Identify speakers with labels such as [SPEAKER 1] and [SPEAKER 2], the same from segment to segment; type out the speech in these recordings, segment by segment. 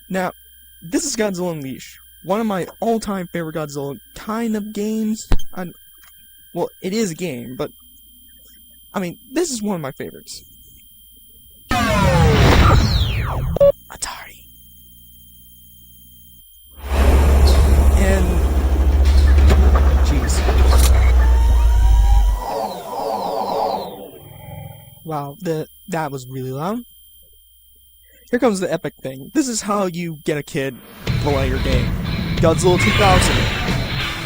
[SPEAKER 1] Now, this is Godzilla Unleashed, one of my all-time favorite Godzilla kind of games. Well, it is a game, but I mean, this is one of my favorites. Atari. And jeez. Wow, that was really loud. Here comes the epic thing. This is how you get a kid to play your game. Godzilla 2000.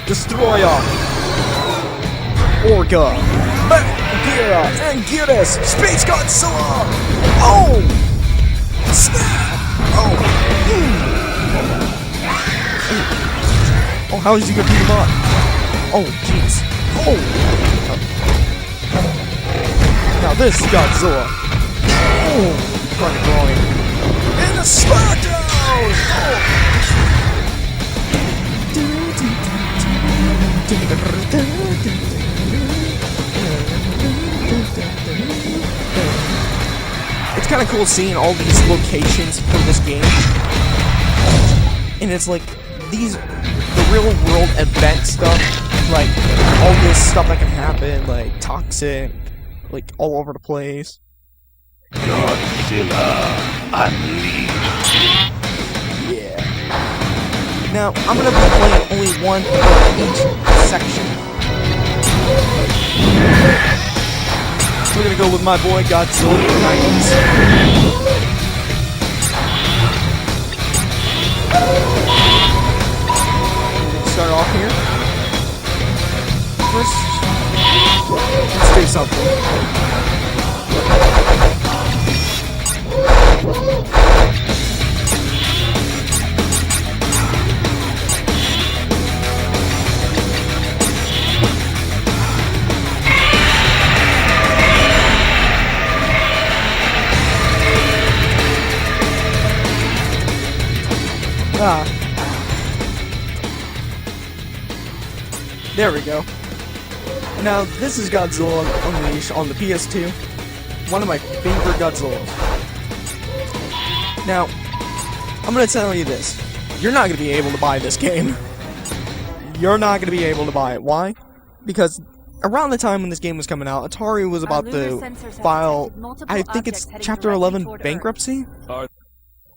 [SPEAKER 1] Destroyer. Orga. Gira and Giras. Space Godzilla. Oh! Snap! Oh! Oh, how is he gonna beat him up? Oh, jeez. Oh! Now this is Godzilla. Oh! Front drawing. And the smackdown! Oh! It's kind of cool seeing all these locations for this game. And it's like the real world event stuff, like all this stuff that can happen, like toxic, like all over the place.
[SPEAKER 2] Godzilla Unleashed.
[SPEAKER 1] Yeah. Now, I'm gonna be playing only one for each section. We're gonna go with my boy Godzilla Unleashed. Start off here. First, let's do something. There we go. Now, this is Godzilla Unleashed on the PS2. One of my favorite Godzillas. Now, I'm gonna tell you this. You're not gonna be able to buy this game. You're not gonna be able to buy it. Why? Because around the time when this game was coming out, Atari was about to file, I think it's Chapter 11 bankruptcy?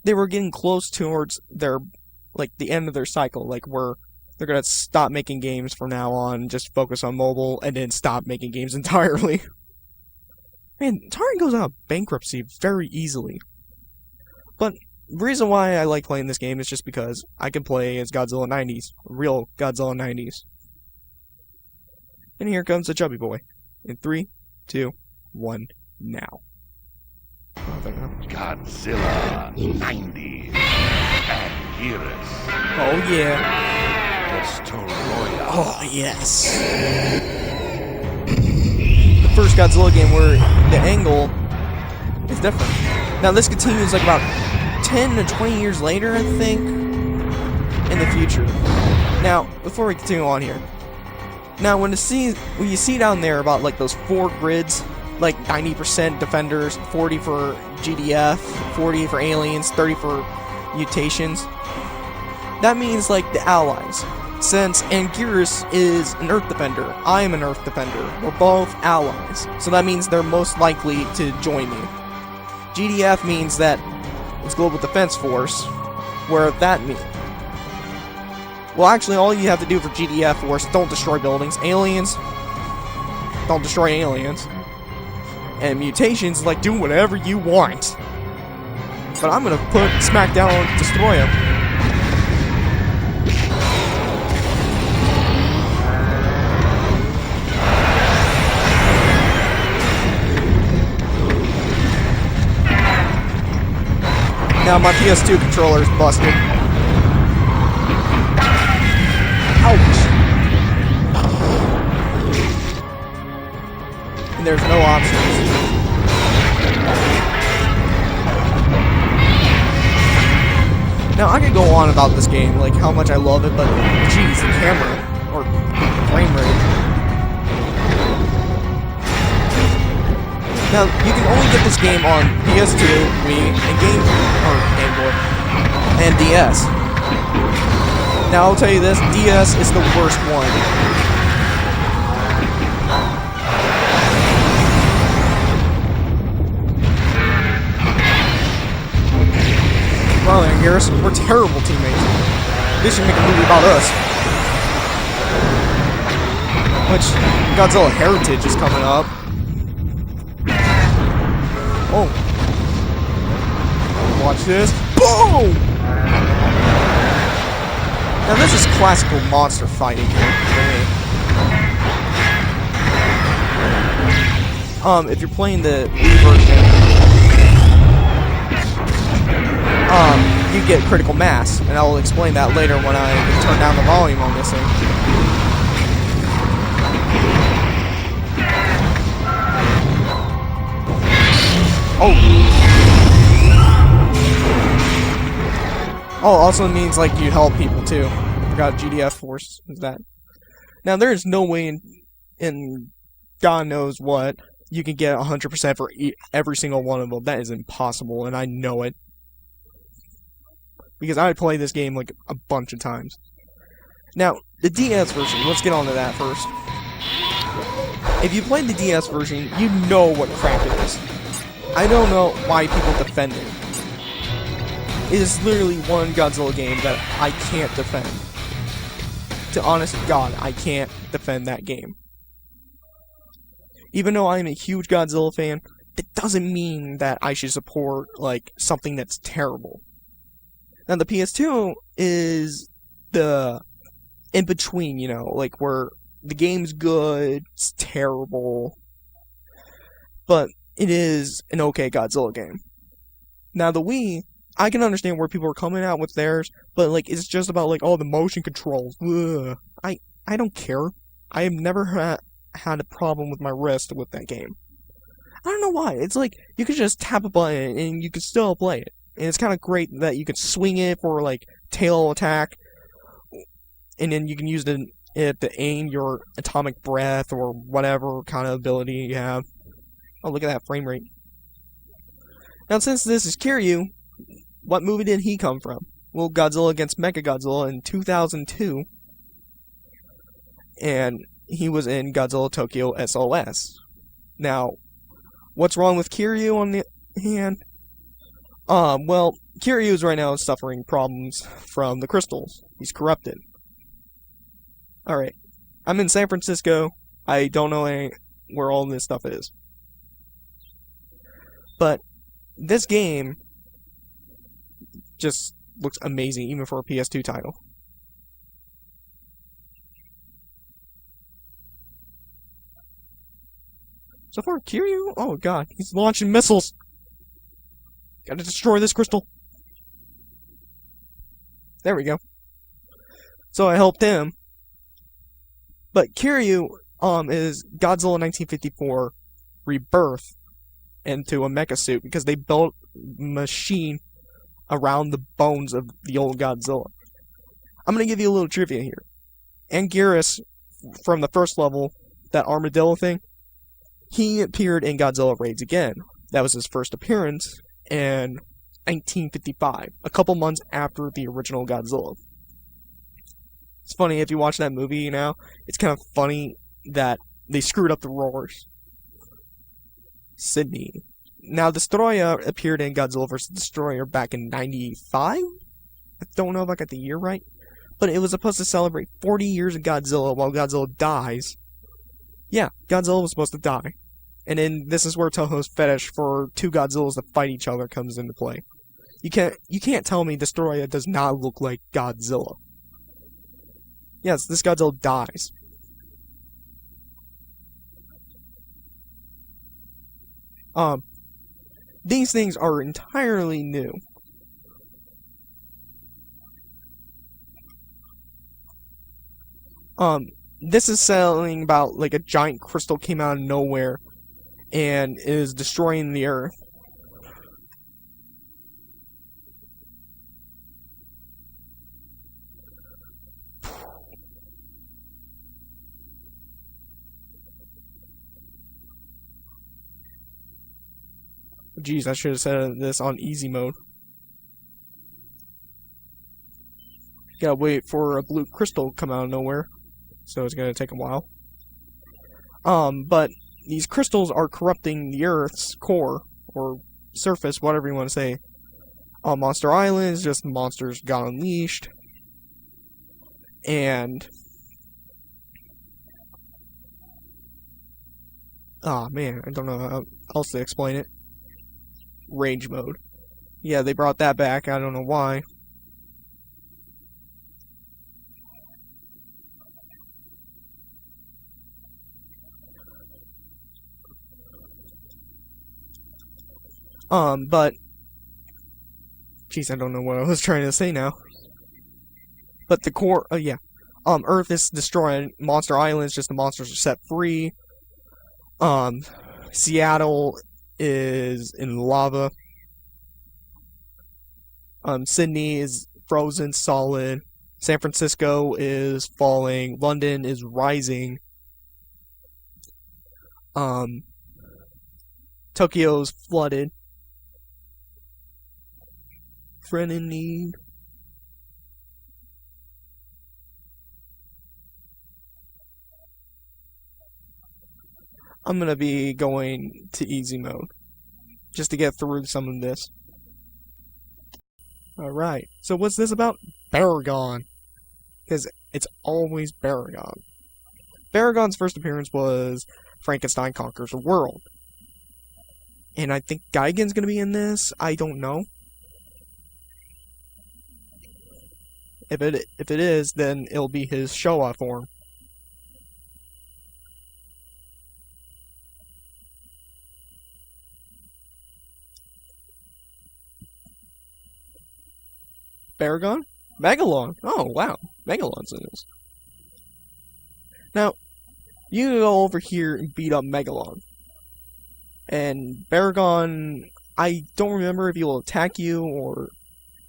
[SPEAKER 1] They were getting close towards their, like, the end of their cycle, like, where they're gonna stop making games from now on, just focus on mobile, and then stop making games entirely. Man, Atari goes out of bankruptcy very easily. But the reason why I like playing this game is just because I can play as Godzilla 90s, real Godzilla 90s. And here comes the chubby boy. In 3, 2, 1, now.
[SPEAKER 2] Godzilla 90s and Heroes.
[SPEAKER 1] Oh yeah.
[SPEAKER 2] Destroyer.
[SPEAKER 1] Oh yes. The first Godzilla game where the angle is different. Now this continues like about 10 to 20 years later, I think, in the future. Now, before we continue on here. Now when you see down there about like those 4 grids, like 90% defenders, 40 for GDF, 40 for aliens, 30 for mutations. That means like the allies. Since Anguirus is an Earth defender, I am an Earth defender. We're both allies. So that means they're most likely to join me. GDF means that it's Global Defense Force, where that means. Well, actually, all you have to do for GDF Force, don't destroy buildings. Aliens, don't destroy aliens. And mutations, like, do whatever you want. But I'm gonna put Smackdown on Destroy him. Now my PS2 controller is busted. Ouch! And there's no options. Now I could go on about this game, like how much I love it, but geez, the camera or frame rate. Now you can only get this game on PS2, Wii, and Game Boy. and DS. Now I'll tell you this, DS is the worst one. Well then, Garrus, we're terrible teammates. They should make a movie about us. Which, Godzilla Heritage is coming up. Oh. Watch this. Boom! Now this is classical monster fighting here for me. If you're playing the Wii version, you get critical mass, and I will explain that later when I turn down the volume on this thing. Oh. Oh, also means like you help people too. I forgot GDF force is that. Now there is no way in God knows what you can get 100% for every single one of them. That is impossible, and I know it. Because I played this game like a bunch of times. Now, the DS version, let's get on to that first. If you played the DS version, you know what crap it is. I don't know why people defend it. It is literally one Godzilla game that I can't defend. To honest God, I can't defend that game. Even though I'm a huge Godzilla fan, that doesn't mean that I should support, like, something that's terrible. Now, the PS2 is the in-between, you know, like, where the game's good, it's terrible, but it is an okay Godzilla game. Now, the Wii, I can understand where people are coming out with theirs, but, like, it's just about, like, oh, the motion controls. Ugh. I don't care. I have never had a problem with my wrist with that game. I don't know why. It's like, you can just tap a button and you can still play it. And it's kind of great that you can swing it for, like, tail attack. And then you can use it to aim your atomic breath or whatever kind of ability you have. Oh, look at that frame rate. Now, since this is Kiryu, what movie did he come from? Well, Godzilla against Mechagodzilla in 2002. And he was in Godzilla Tokyo SOS. Now, what's wrong with Kiryu on the hand? Well, Kiryu's right now suffering problems from the crystals. He's corrupted. Alright. I'm in San Francisco. I don't know where all this stuff is. But this game just looks amazing, even for a PS2 title. So far, Kiryu? Oh god, he's launching missiles! Gotta destroy this crystal. There we go. So I helped him. But Kiryu, is Godzilla 1954 rebirth into a mecha suit because they built a machine around the bones of the old Godzilla. I'm gonna give you a little trivia here. Anguirus, from the first level, that armadillo thing, he appeared in Godzilla Raids Again. That was his first appearance in 1955, a couple months after the original Godzilla. It's funny, if you watch that movie now, it's kind of funny that they screwed up the roars. Sydney. Now, Destroyer appeared in Godzilla vs. Destroyer back in 95? I don't know if I got the year right. But it was supposed to celebrate 40 years of Godzilla while Godzilla dies. Yeah, Godzilla was supposed to die. And then this is where Toho's fetish for two Godzillas to fight each other comes into play. You can't tell me Destroyer does not look like Godzilla. Yes, this Godzilla dies. These things are entirely new. This is selling about like a giant crystal came out of nowhere and is destroying the earth. Jeez, I should have said this on easy mode. Gotta wait for a blue crystal to come out of nowhere, so it's gonna take a while. But these crystals are corrupting the Earth's core, or surface, whatever you want to say. Monster Island is just monsters got unleashed. And... man, I don't know how else to explain it. Rage mode. Yeah, they brought that back, I don't know why. But... Jeez, I don't know what I was trying to say now. But the core, yeah. Earth is destroyed. Monster Island is just the monsters are set free. Seattle is in lava. Sydney is frozen solid. San Francisco is falling. London is rising. Tokyo's flooded. Friend in need. I'm gonna be going to easy mode just to get through some of this. Alright, so what's this about? Baragon. Because it's always Baragon. Baragon's first appearance was Frankenstein Conquers the World. And I think Gigan's gonna be in this. I don't know. If it is, then it'll be his show-off form. Baragon? Megalon. Oh, wow. Megalon's in this. Now, you can go over here and beat up Megalon. And Baragon, I don't remember if he will attack you or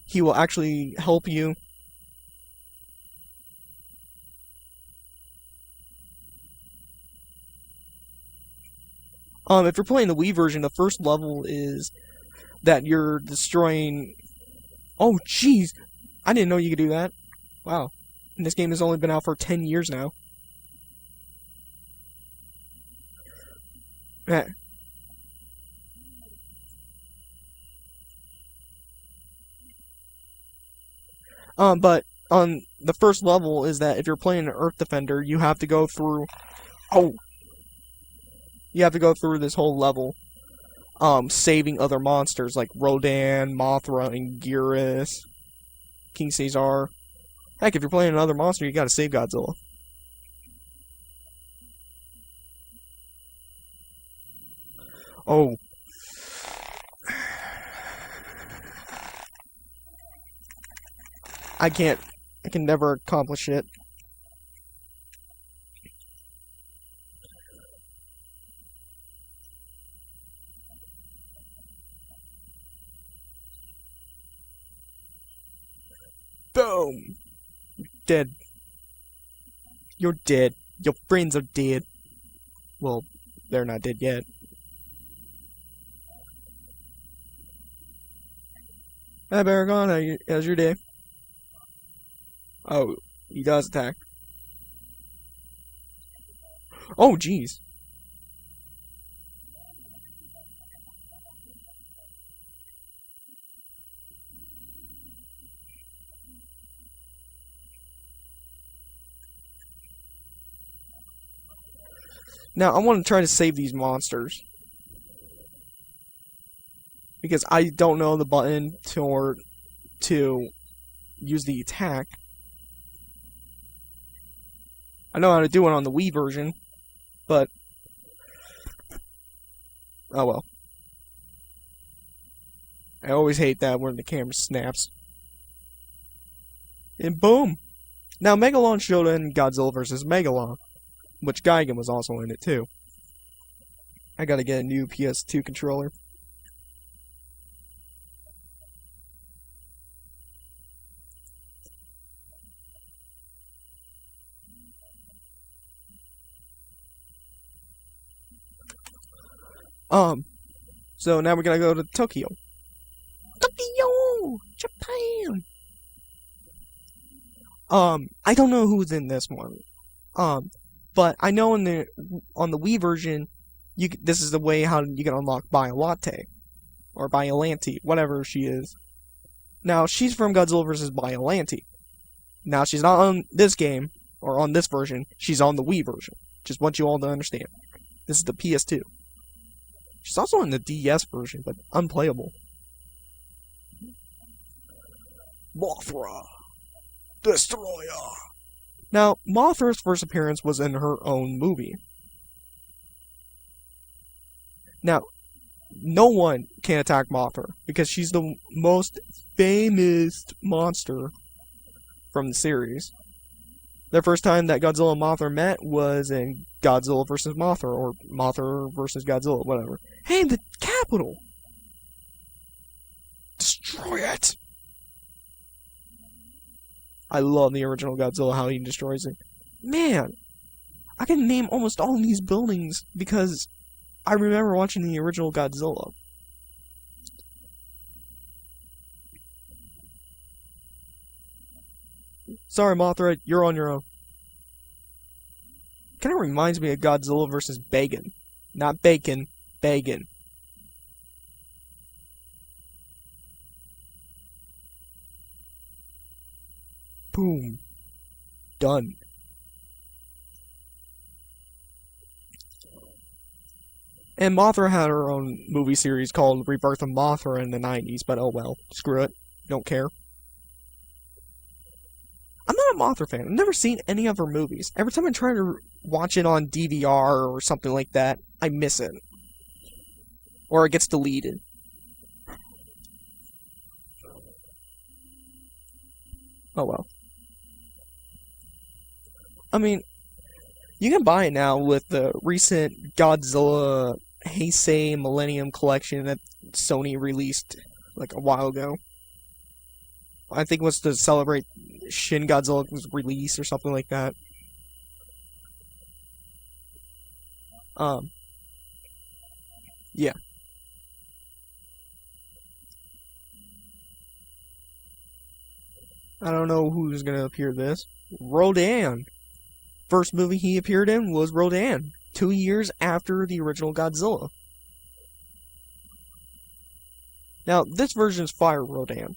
[SPEAKER 1] he will actually help you. If you're playing the Wii version, the first level is that you're destroying... Oh, jeez! I didn't know you could do that. Wow. And this game has only been out for 10 years now. Eh. But on the first level is that if you're playing an Earth Defender, you have to go through... Oh! You have to go through this whole level, saving other monsters like Rodan, Mothra, and Gearus, King Caesar. Heck, if you're playing another monster, you gotta save Godzilla. Oh. I can never accomplish it. Boom! Dead. You're dead. Your friends are dead. Well, they're not dead yet. Hi, Baragon. How's your day? Oh, he does attack. Oh, jeez. Now, I want to try to save these monsters. Because I don't know the button to use the attack. I know how to do it on the Wii version, but... Oh well. I always hate that when the camera snaps. And boom! Now, Megalon showed in Godzilla vs. Megalon, which Gigan was also in it too. I gotta get a new PS2 controller. So now we're gonna go to Tokyo. Tokyo! Japan! I don't know who's in this one. But I know on the Wii version, this is the way how you can unlock Biolante or Biollante, whatever she is. Now she's from Godzilla vs. Biollante. Now she's not on this game or on this version. She's on the Wii version. Just want you all to understand. This is the PS2. She's also in the DS version, but unplayable. Mothra, Destroyer. Now, Mothra's first appearance was in her own movie. Now, no one can attack Mothra because she's the most famous monster from the series. The first time that Godzilla and Mothra met was in Godzilla vs. Mothra, or Mothra vs. Godzilla, whatever. Hey, the capital! Destroy it! I love the original Godzilla, how he destroys it. Man, I can name almost all of these buildings because I remember watching the original Godzilla. Sorry, Mothra, you're on your own. Kind of reminds me of Godzilla vs. Bacon. Not bacon, Bacon. Boom. Done. And Mothra had her own movie series called Rebirth of Mothra in the 90s, but oh well. Screw it. Don't care. I'm not a Mothra fan. I've never seen any of her movies. Every time I try to watch it on DVR or something like that, I miss it. Or it gets deleted. Oh well. I mean, you can buy it now with the recent Godzilla Heisei Millennium Collection that Sony released like a while ago. I think it was to celebrate Shin Godzilla's release or something like that. Yeah. I don't know who's gonna appear this. Rodan. First movie he appeared in was Rodan, 2 years after the original Godzilla. Now, this version's Fire Rodan.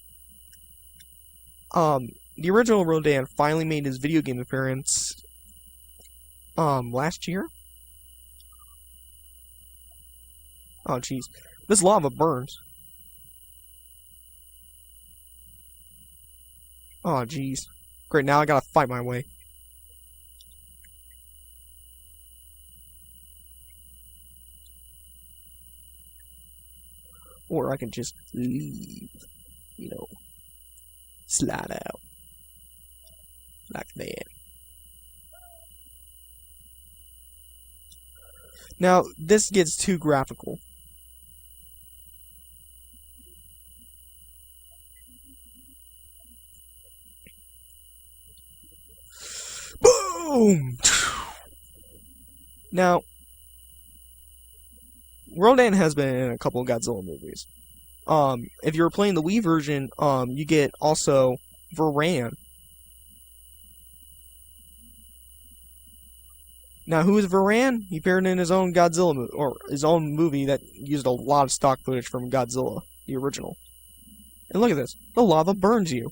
[SPEAKER 1] The original Rodan finally made his video game appearance, last year? Oh, jeez. This lava burns. Oh, jeez. Great, now I gotta fight my way. Or I can just leave, you know, slide out. Like that. Now, this gets too graphical. Boom! Now, Rodan has been in a couple of Godzilla movies. If you're playing the Wii version, you get also Varan. Now, who is Varan? He appeared in his own Godzilla movie, or his own movie that used a lot of stock footage from Godzilla, the original. And look at this. The lava burns you.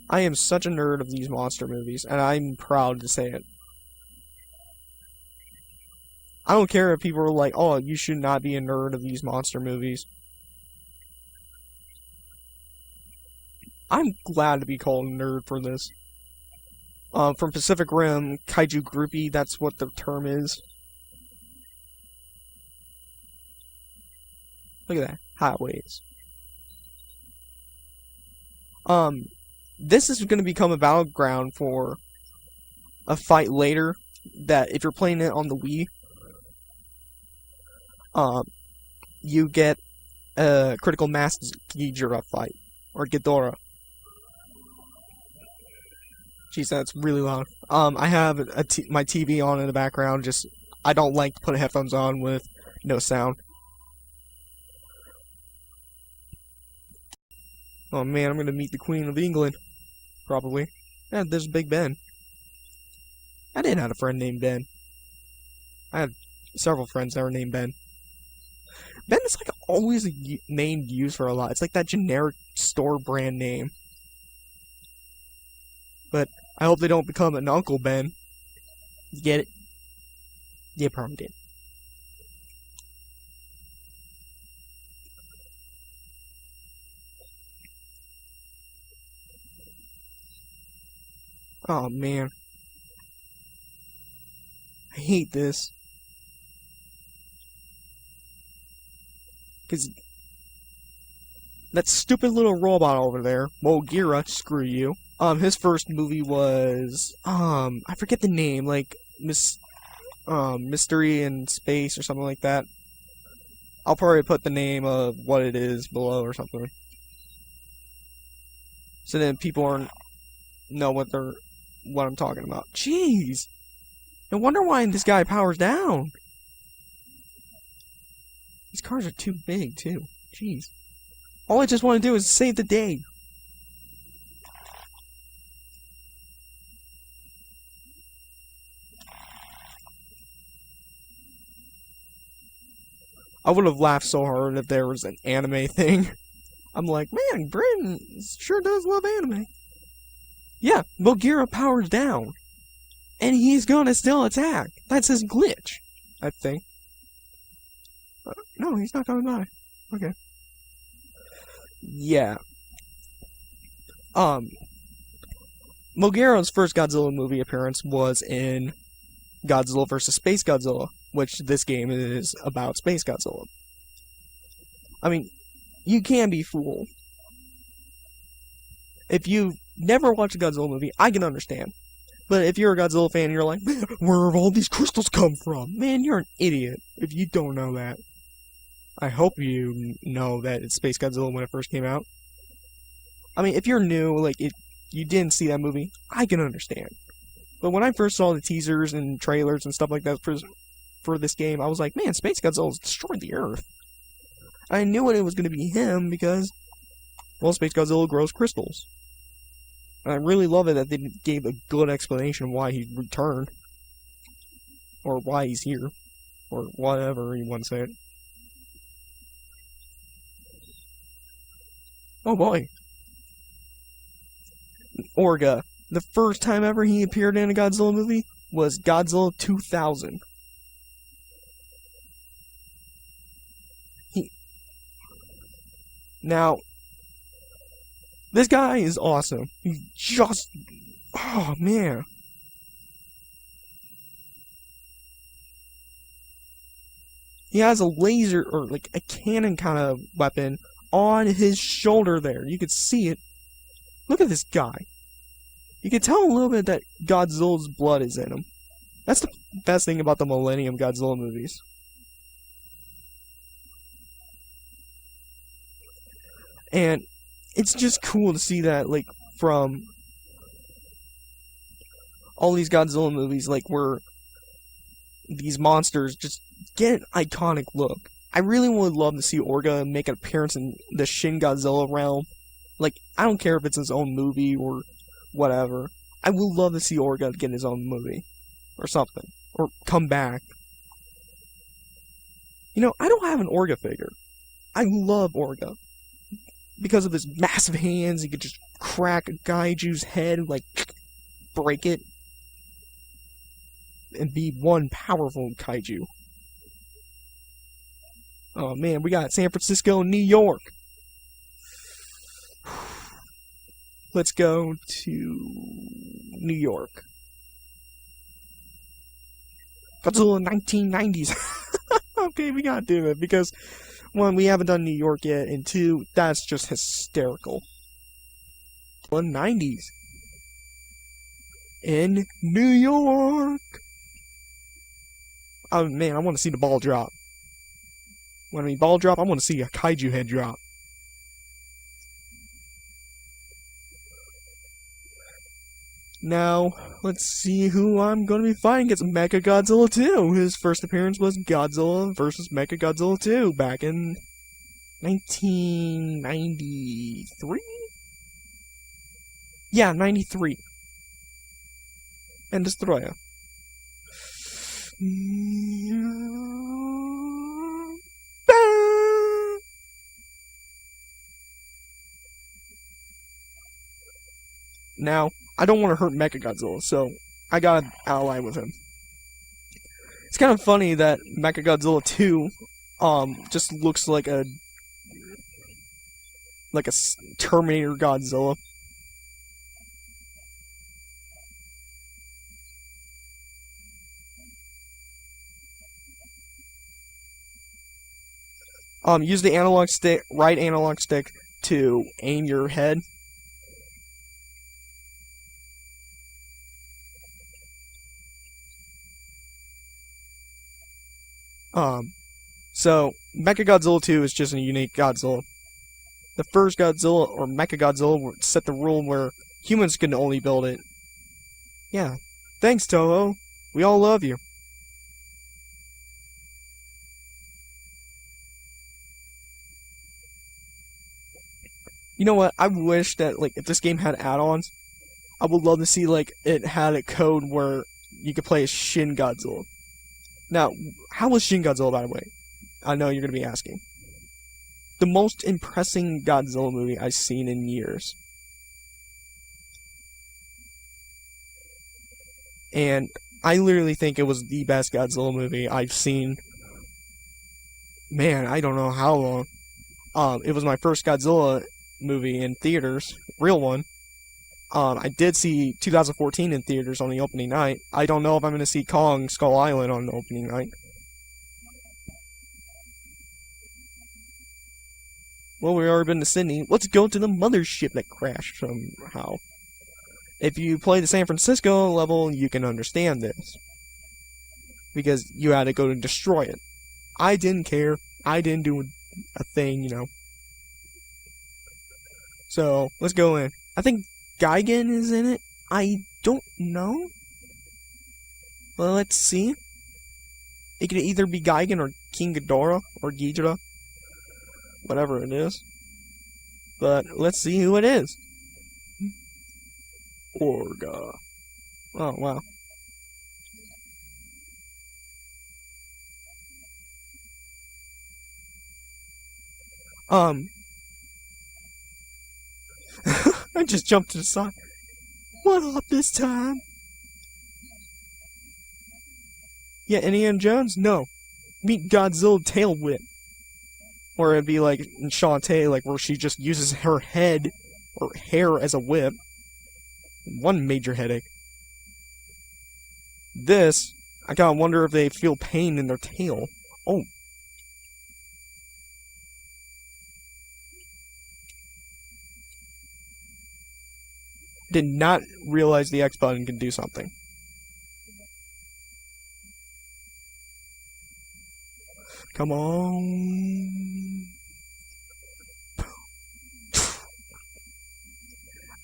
[SPEAKER 1] I am such a nerd of these monster movies, and I'm proud to say it. I don't care if people are like, oh, you should not be a nerd of these monster movies. I'm glad to be called a nerd for this. From Pacific Rim, Kaiju Groupie, that's what the term is. Look at that. Highways. This is going to become a battleground for a fight later that if you're playing it on the Wii, you get a Critical Mass Ghidorah fight, or Ghidorah. Jeez, that's really loud. I have my TV on in the background, just, I don't like to put headphones on with no sound. Oh man, I'm gonna meet the Queen of England. Probably. Yeah, there's Big Ben. I didn't have a friend named Ben. I had several friends that were named Ben. Ben is like always a name used for a lot. It's like that generic store brand name. But I hope they don't become an Uncle Ben. You get it? Yeah, probably did. Oh man. I hate this. Because that stupid little robot over there, Mogira, screw you. His first movie was, I forget the name, like, Mystery in Space or something like that. I'll probably put the name of what it is below or something. So then people aren't know what I'm talking about. Jeez! No wonder why this guy powers down. These cars are too big, too. Jeez. All I just want to do is save the day. I would have laughed so hard if there was an anime thing. I'm like, man, Britain sure does love anime. Yeah, Mogira powers down. And he's gonna still attack. That's his glitch, I think. No, he's not gonna die. Okay. Yeah. Mogira's first Godzilla movie appearance was in Godzilla vs. Space Godzilla, which this game is about Space Godzilla. I mean, you can be fooled. If you've never watched a Godzilla movie, I can understand. But if you're a Godzilla fan and you're like, man, where have all these crystals come from? Man, you're an idiot if you don't know that. I hope you know that it's Space Godzilla when it first came out. I mean, if you're new, like, if you didn't see that movie, I can understand. But when I first saw the teasers and trailers and stuff like that for this game, I was like, man, Space Godzilla's destroyed the Earth. I knew it was going to be him because, well, Space Godzilla grows crystals. And I really love it that they gave a good explanation of why he returned. Or why he's here. Or whatever you want to say it. Oh boy. Orga. The first time ever he appeared in a Godzilla movie was Godzilla 2000. Now, this guy is awesome. He's just... Oh, man. He has a laser, or like a cannon kind of weapon on his shoulder there. You can see it. Look at this guy. You can tell a little bit that Godzilla's blood is in him. That's the best thing about the Millennium Godzilla movies. And it's just cool to see that, like, from all these Godzilla movies, like, where these monsters just get an iconic look. I really would love to see Orga make an appearance in the Shin Godzilla realm. Like, I don't care if it's his own movie or whatever. I would love to see Orga get his own movie. Or something. Or come back. You know, I don't have an Orga figure. I love Orga. Because of his massive hands, he could just crack a Kaiju's head, like, break it. And be one powerful Kaiju. Oh man, we got San Francisco and New York. Let's go to New York. Godzilla 1990s. Okay, we gotta do it because, one, we haven't done New York yet, and two, that's just hysterical. 90s. In New York. Oh man, I want to see the ball drop. When I mean ball drop, I want to see a Kaiju head drop. Now, let's see who I'm going to be fighting against Mechagodzilla 2. His first appearance was Godzilla vs. Mechagodzilla 2 back in 1993? Yeah, 93. And Destroyer. Now, I don't want to hurt Mechagodzilla, so I gotta ally with him. It's kind of funny that Mechagodzilla 2, just looks like a Terminator Godzilla. Use the analog stick, right analog stick, to aim your head. So Mechagodzilla 2 is just a unique Godzilla. The first Godzilla, or Mechagodzilla, set the rule where humans can only build it. Yeah. Thanks, Toho. We all love you. You know what? I wish that, like, if this game had add-ons, I would love to see, like, it had a code where you could play as Shin Godzilla. Now, how was Shin Godzilla, by the way? I know you're going to be asking. The most impressive Godzilla movie I've seen in years. And I literally think it was the best Godzilla movie I've seen. Man, I don't know how long. It was my first Godzilla movie in theaters, real one. I did see 2014 in theaters on the opening night. I don't know if I'm going to see Kong Skull Island on the opening night. Well, we've already been to Sydney. Let's go to the mothership that crashed somehow. If you play the San Francisco level, you can understand this. Because you had to go to destroy it. I didn't care. I didn't do a thing, you know. So, let's go in. I think Gigan is in it. I don't know. Well, let's see. It could either be Gigan or King Ghidorah or Ghidorah. Whatever it is. But let's see who it is. Orga. Oh, wow. I just jumped to the side. What up this time? Yeah, Indiana Jones? No. Meet Godzilla Tail Whip. Or it'd be like in Shantae, like where she just uses her head or hair as a whip. One major headache. This, I gotta wonder if they feel pain in their tail. Oh. Did not realize the X button could do something. Come on.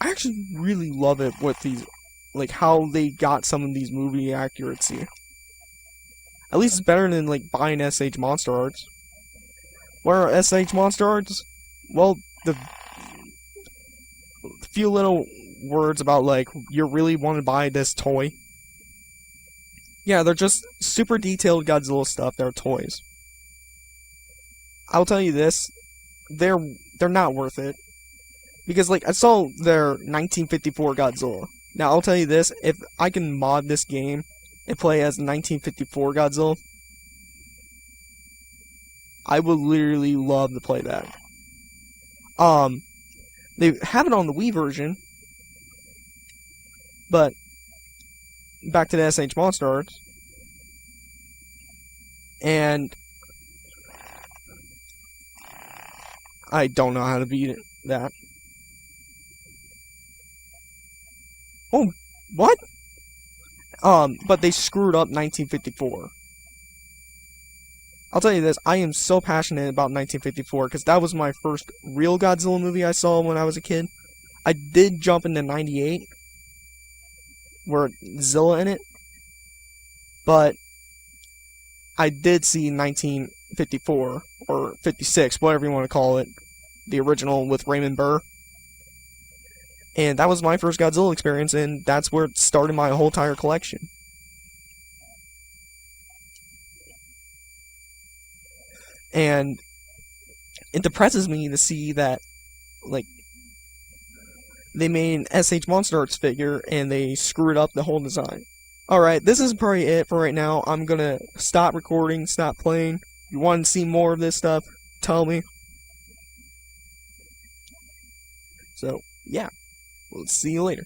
[SPEAKER 1] I actually really love it with these, like how they got some of these movie accuracy. At least it's better than like buying SH Monster Arts. Where are SH Monster Arts? Well, the few little words about like you really want to buy this toy. Yeah, they're just super detailed Godzilla stuff. They're toys. I'll tell you this, they're not worth it. Because, like, I saw their 1954 Godzilla. Now, I'll tell you this, if I can mod this game and play as 1954 Godzilla, I would literally love to play that. They have it on the Wii version, but back to the SH Monster Arts. And I don't know how to beat that. Oh, what? But they screwed up 1954. I'll tell you this, I am so passionate about 1954 because that was my first real Godzilla movie I saw when I was a kid. I did jump into 98, where Zilla in it, but I did see 1954, or 56, whatever you want to call it, the original with Raymond Burr. And that was my first Godzilla experience, and that's where it started my whole entire collection. And it depresses me to see that, like, they made an SH Monster Arts figure and they screwed up the whole design. Alright, this is probably it for right now. I'm gonna stop recording, stop playing. If you want to see more of this stuff, tell me. So, yeah. We'll see you later.